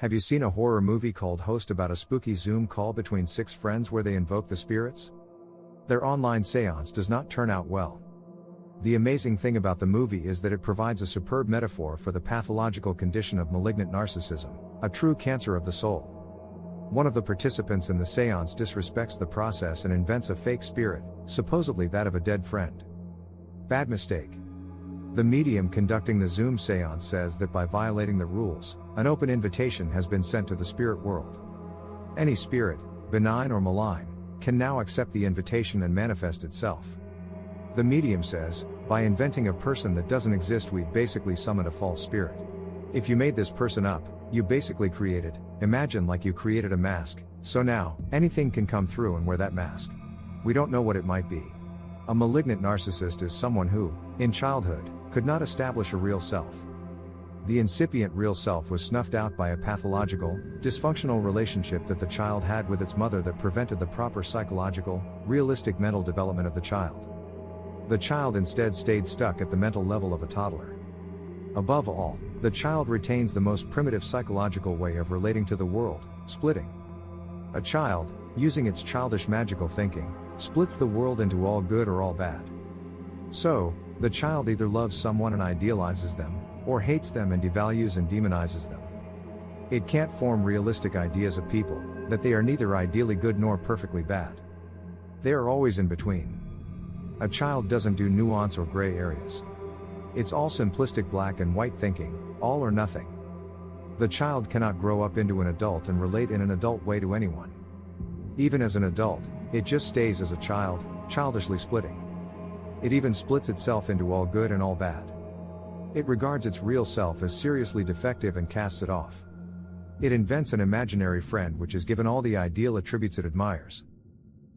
Have you seen a horror movie called Host about a spooky Zoom call between 6 friends where they invoke the spirits? Their online seance does not turn out well. The amazing thing about the movie is that it provides a superb metaphor for the pathological condition of malignant narcissism, a true cancer of the soul. One of the participants in the seance disrespects the process and invents a fake spirit, supposedly that of a dead friend. Bad mistake. The medium conducting the Zoom seance says that by violating the rules, an open invitation has been sent to the spirit world. Any spirit, benign or malign, can now accept the invitation and manifest itself. The medium says, by inventing a person that doesn't exist, we basically summoned a false spirit. If you made this person up, you basically imagine like you created a mask, so now, anything can come through and wear that mask. We don't know what it might be. A malignant narcissist is someone who, in childhood, could not establish a real self. The incipient real self was snuffed out by a pathological, dysfunctional relationship that the child had with its mother that prevented the proper psychological, realistic mental development of the child. The child instead stayed stuck at the mental level of a toddler. Above all, the child retains the most primitive psychological way of relating to the world, splitting. A child, using its childish magical thinking, splits the world into all good or all bad. So, the child either loves someone and idealizes them, or hates them and devalues and demonizes them. It can't form realistic ideas of people, that they are neither ideally good nor perfectly bad. They are always in between. A child doesn't do nuance or gray areas. It's all simplistic black and white thinking, all or nothing. The child cannot grow up into an adult and relate in an adult way to anyone. Even as an adult, it just stays as a child, childishly splitting. It even splits itself into all good and all bad. It regards its real self as seriously defective and casts it off. It invents an imaginary friend which is given all the ideal attributes it admires.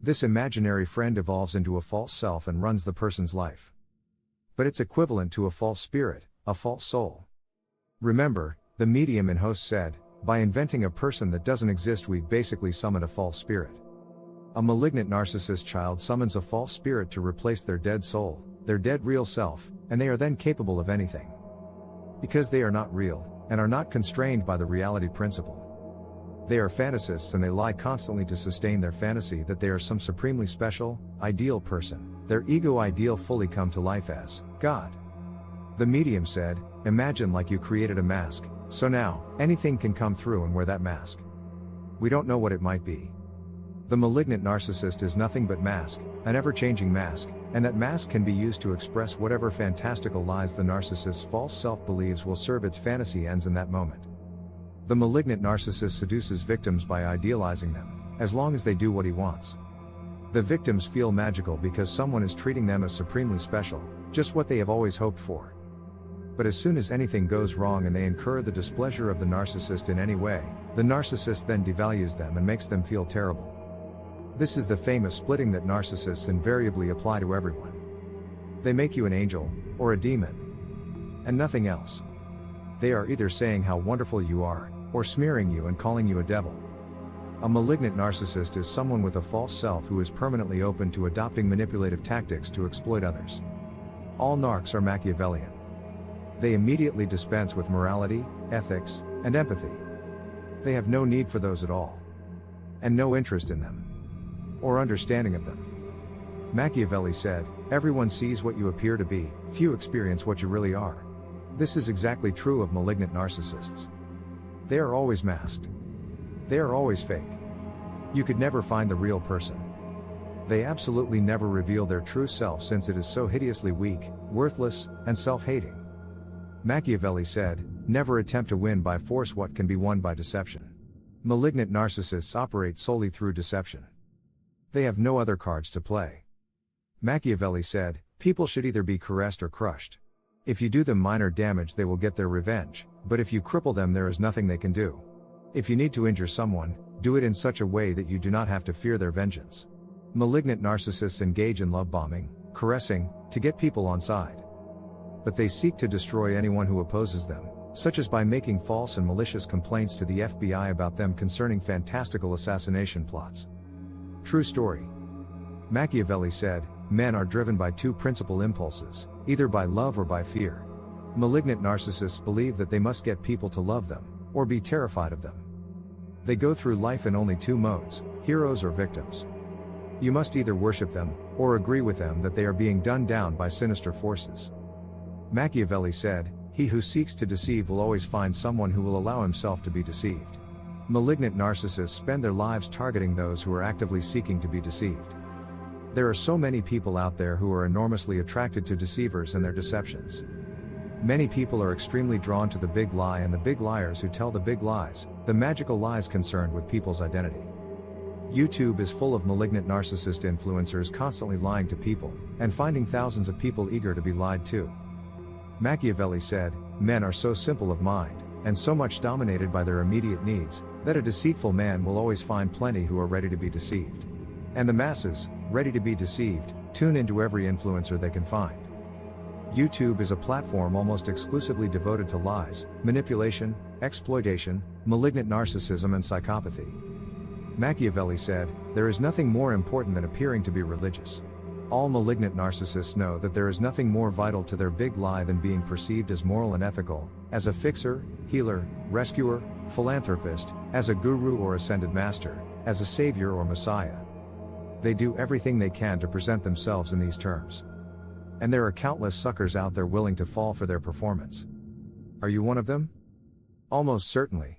This imaginary friend evolves into a false self and runs the person's life. But it's equivalent to a false spirit, a false soul. Remember, the medium in Host said, by inventing a person that doesn't exist, we basically summoned a false spirit. A malignant narcissist child summons a false spirit to replace their dead soul, their dead real self, and they are then capable of anything. Because they are not real, and are not constrained by the reality principle. They are fantasists and they lie constantly to sustain their fantasy that they are some supremely special, ideal person, their ego ideal fully come to life as God. The medium said, imagine like you created a mask, so now, anything can come through and wear that mask. We don't know what it might be. The malignant narcissist is nothing but mask, an ever-changing mask, and that mask can be used to express whatever fantastical lies the narcissist's false self believes will serve its fantasy ends in that moment. The malignant narcissist seduces victims by idealizing them, as long as they do what he wants. The victims feel magical because someone is treating them as supremely special, just what they have always hoped for. But as soon as anything goes wrong and they incur the displeasure of the narcissist in any way, the narcissist then devalues them and makes them feel terrible. This is the famous splitting that narcissists invariably apply to everyone. They make you an angel, or a demon. And nothing else. They are either saying how wonderful you are, or smearing you and calling you a devil. A malignant narcissist is someone with a false self who is permanently open to adopting manipulative tactics to exploit others. All narcs are Machiavellian. They immediately dispense with morality, ethics, and empathy. They have no need for those at all. And no interest in them. Or understanding of them. Machiavelli said, everyone sees what you appear to be, few experience what you really are. This is exactly true of malignant narcissists. They are always masked. They are always fake. You could never find the real person. They absolutely never reveal their true self since it is so hideously weak, worthless, and self-hating. Machiavelli said, never attempt to win by force what can be won by deception. Malignant narcissists operate solely through deception. They have no other cards to play. Machiavelli said, people should either be caressed or crushed. If you do them minor damage they will get their revenge, but if you cripple them there is nothing they can do. If you need to injure someone, do it in such a way that you do not have to fear their vengeance. Malignant narcissists engage in love bombing, caressing, to get people on side. But they seek to destroy anyone who opposes them, such as by making false and malicious complaints to the FBI about them concerning fantastical assassination plots. True story. Machiavelli said, men are driven by two principal impulses, either by love or by fear. Malignant narcissists believe that they must get people to love them, or be terrified of them. They go through life in only two modes, heroes or victims. You must either worship them, or agree with them that they are being done down by sinister forces. Machiavelli said, "He who seeks to deceive will always find someone who will allow himself to be deceived." Malignant narcissists spend their lives targeting those who are actively seeking to be deceived. There are so many people out there who are enormously attracted to deceivers and their deceptions. Many people are extremely drawn to the big lie and the big liars who tell the big lies, the magical lies concerned with people's identity. YouTube is full of malignant narcissist influencers constantly lying to people, and finding thousands of people eager to be lied to. Machiavelli said, "Men are so simple of mind, and so much dominated by their immediate needs, that a deceitful man will always find plenty who are ready to be deceived. And the masses, ready to be deceived, tune into every influencer they can find." YouTube is a platform almost exclusively devoted to lies, manipulation, exploitation, malignant narcissism and psychopathy. Machiavelli said, "There is nothing more important than appearing to be religious." All malignant narcissists know that there is nothing more vital to their big lie than being perceived as moral and ethical, as a fixer, healer, rescuer, philanthropist, as a guru or ascended master, as a savior or messiah. They do everything they can to present themselves in these terms. And there are countless suckers out there willing to fall for their performance. Are you one of them? Almost certainly.